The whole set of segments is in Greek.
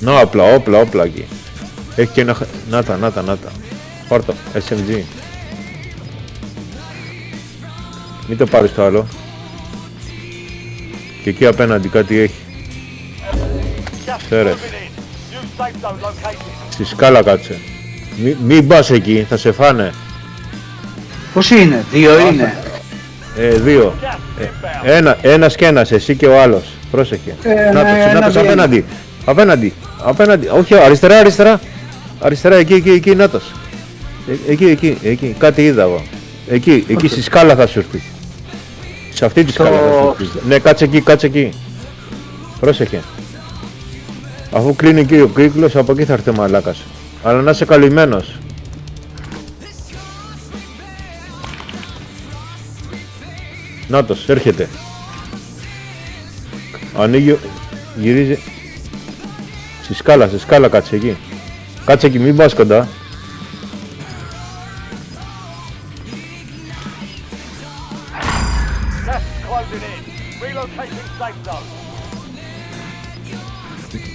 Να, όπλα εκεί. Έχει και ένα... Νάτα. Πάρτο, SMG. Μην το πάρεις το άλλο. Και εκεί απέναντι κάτι έχει. Ξέρες. Στη σκάλα κάτσε. Μην πας εκεί, θα σε φάνε. Πώς είναι, δύο είναι. Δύο. Ένας και ένας, εσύ και ο άλλος. Πρόσεχε. Νάτος, απέναντι. Όχι, αριστερά, εκεί, Νάτος. Εκεί, κάτι είδα εγώ. Εκεί στη σκάλα θα σου έρθει. Σε αυτή τη σκάλα θα σου έρθει. Ναι, κάτσε εκεί. Πρόσεχε. Αφού κλείνει εκεί ο κύκλος, από εκεί θα έρθει ο μαλάκας. Αλλά να είσαι καλυμμένος. Νάτος, έρχεται. Ανοίγει, γυρίζει. Στη σκάλα κάτσε εκεί. Κάτσε εκεί, μην πας κοντά.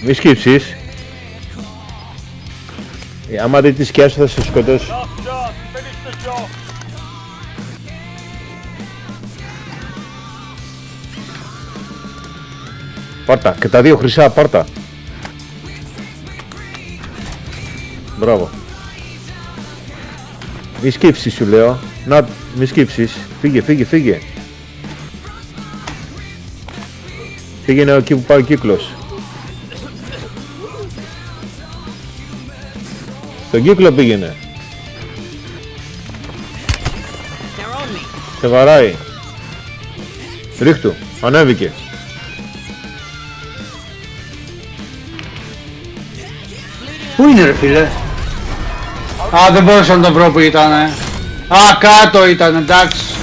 Μη σκύψεις. Άμα δεν τη σκιάσει θα σε σκοτώσει. Πάρτα, και τα δύο χρυσά, πάρτα. Μπράβο. Μη σκύψεις σου λέω. Να, μη σκύψεις. Φύγε. Πήγαινε εκεί που πάει ο κύκλος. Στον κύκλο πήγαινε. Σε βαράει. Ρίχτου, ανέβηκε. Πού είναι ρε φίλε? Α, δεν μπορούσα να τον βρω που ήτανε. Α, κάτω ήταν, εντάξει.